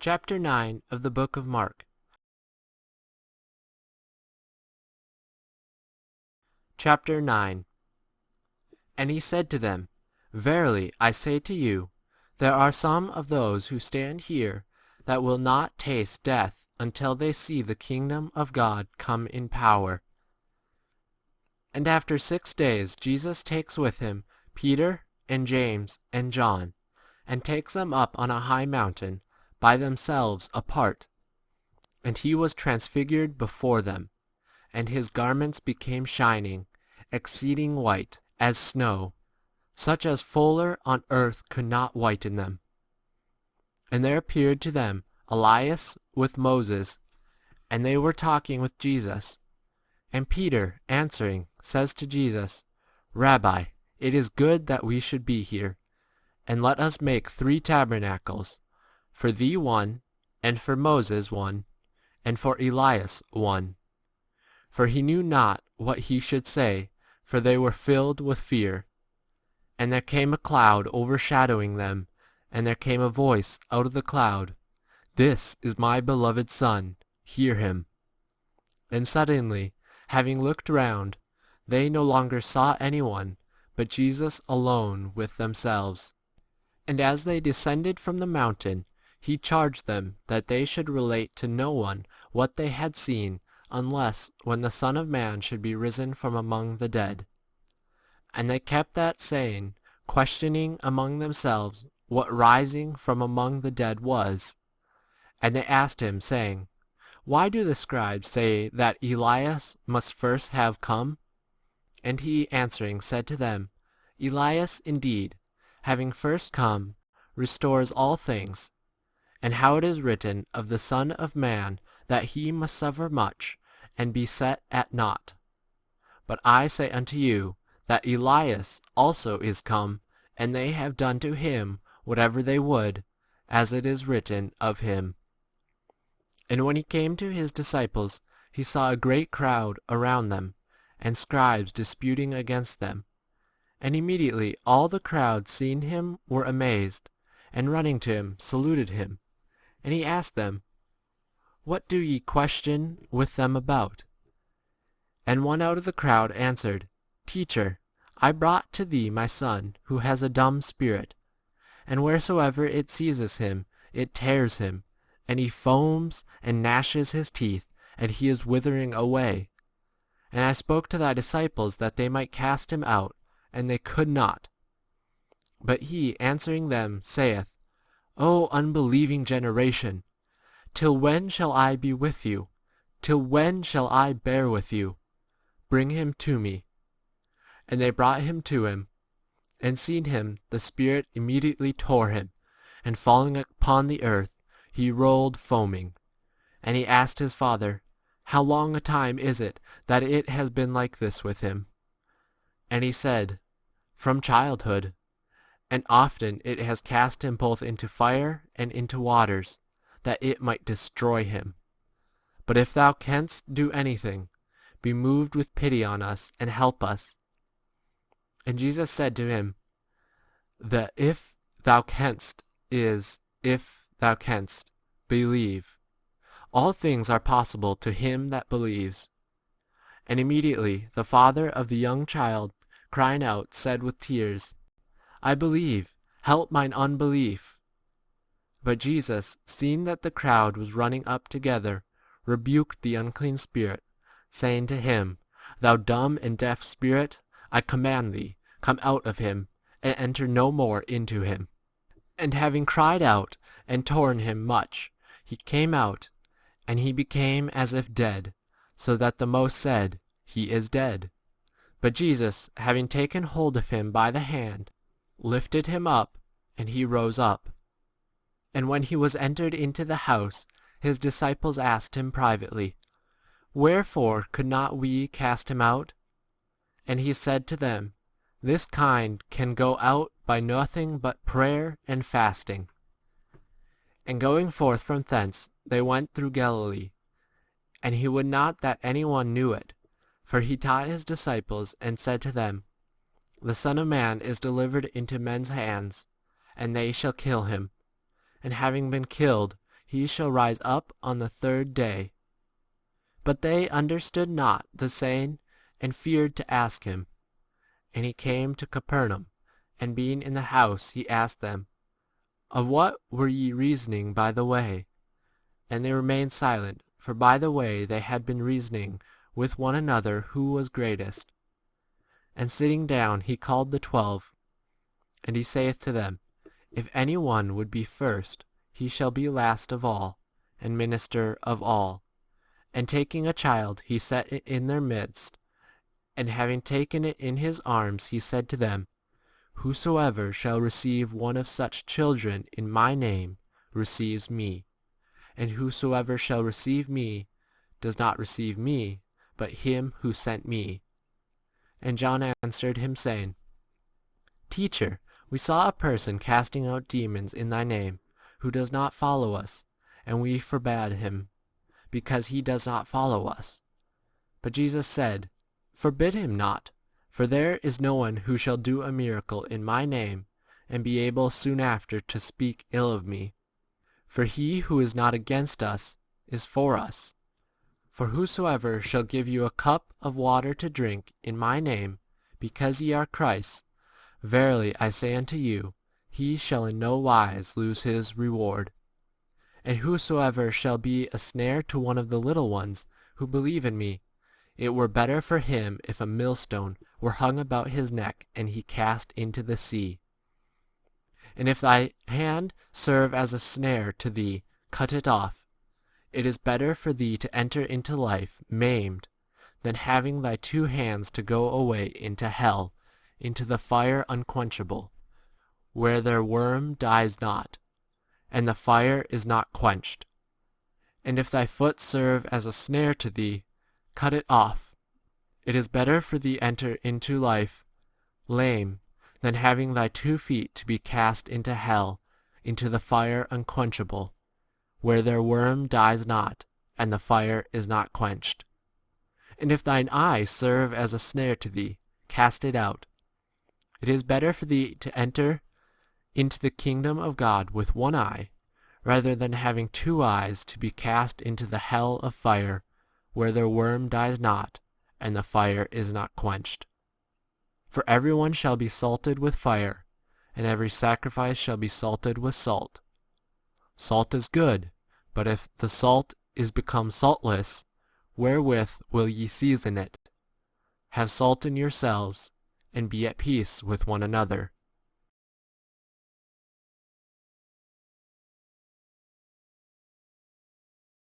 Chapter 9 of the book of Mark. Chapter 9. And he said to them, Verily I say to you, there are some of those who stand here that will not taste death until they see the kingdom of God come in power. And after 6 days Jesus takes with him Peter and James and John, and takes them up on a high mountain by themselves apart. And he was transfigured before them, and his garments became shining, exceeding white as snow, such as fuller on earth could not whiten them. And there appeared to them Elias with Moses, and they were talking with Jesus. And Peter answering says to Jesus, Rabbi, it is good that we should be here, and let us make 3 tabernacles, for thee one, and for Moses one, and for Elias one. For he knew not what he should say, for they were filled with fear. And there came a cloud overshadowing them, and there came a voice out of the cloud, This is my beloved Son, hear him. And suddenly, having looked round, they no longer saw any one, but Jesus alone with themselves. And as they descended from the mountain, he charged them that they should relate to no one what they had seen, unless when the Son of Man should be risen from among the dead. And they kept that saying, questioning among themselves what rising from among the dead was. And they asked him, saying, Why do the scribes say that Elias must first have come? And he answering said to them, Elias indeed, having first come, restores all things. And how it is written of the Son of Man that he must suffer much, and be set at naught. But I say unto you, that Elias also is come, and they have done to him whatever they would, as it is written of him. And when he came to his disciples, he saw a great crowd around them, and scribes disputing against them. And immediately all the crowd seeing him were amazed, and running to him saluted him. And he asked them, What do ye question with them about? And one out of the crowd answered, Teacher, I brought to thee my son, who has a dumb spirit, and wheresoever it seizes him, it tears him, and he foams and gnashes his teeth, and he is withering away. And I spoke to thy disciples that they might cast him out, and they could not. But he answering them saith, O unbelieving generation, till when shall I be with you? Till when shall I bear with you? Bring him to me. And they brought him to him. And seeing him, the spirit immediately tore him, and falling upon the earth, he rolled foaming. And he asked his father, How long a time is it that it has been like this with him? And he said, From childhood. And often it has cast him both into fire and into waters, that it might destroy him. But if thou canst do anything, be moved with pity on us, and help us. And Jesus said to him, The if thou canst is, if thou canst believe. All things are possible to him that believes. And immediately the father of the young child, crying out, said with tears, I believe, help mine unbelief. But Jesus, seeing that the crowd was running up together, rebuked the unclean spirit, saying to him, Thou dumb and deaf spirit, I command thee, come out of him, and enter no more into him. And having cried out and torn him much, he came out, and he became as if dead, so that the most said, He is dead. But Jesus, having taken hold of him by the hand, lifted him up, and he rose up. And when he was entered into the house, his disciples asked him privately, Wherefore could not we cast him out? And he said to them, This kind can go out by nothing but prayer and fasting. And going forth from thence, they went through Galilee. And he would not that any one knew it, for he taught his disciples, and said to them, The Son of Man is delivered into men's hands, and they shall kill him. And having been killed, he shall rise up on the third day. But they understood not the saying, and feared to ask him. And he came to Capernaum, and being in the house, he asked them, Of what were ye reasoning by the way? And they remained silent, for by the way they had been reasoning with one another who was greatest. And sitting down, he called the 12, and he saith to them, If any one would be first, he shall be last of all, and minister of all. And taking a child, he set it in their midst, and having taken it in his arms, he said to them, Whosoever shall receive one of such children in my name receives me, and whosoever shall receive me does not receive me, but him who sent me. And John answered him, saying, Teacher, we saw a person casting out demons in thy name, who does not follow us, and we forbade him, because he does not follow us. But Jesus said, Forbid him not, for there is no one who shall do a miracle in my name, and be able soon after to speak ill of me. For he who is not against us is for us. For whosoever shall give you a cup of water to drink in my name, because ye are Christ's, verily I say unto you, he shall in no wise lose his reward. And whosoever shall be a snare to one of the little ones who believe in me, it were better for him if a millstone were hung about his neck, and he cast into the sea. And if thy hand serve as a snare to thee, cut it off. It is better for thee to enter into life maimed, than having thy two hands to go away into hell, into the fire unquenchable, where their worm dies not, and the fire is not quenched. And if thy foot serve as a snare to thee, cut it off. It is better for thee enter into life lame, than having thy 2 feet to be cast into hell, into the fire unquenchable, where their worm dies not, and the fire is not quenched. And if thine eye serve as a snare to thee, cast it out. It is better for thee to enter into the kingdom of God with one eye, rather than having 2 eyes to be cast into the hell of fire, where their worm dies not, and the fire is not quenched. For every one shall be salted with fire, and every sacrifice shall be salted with salt. Salt is good, but if the salt is become saltless, wherewith will ye season it? Have salt in yourselves, and be at peace with one another.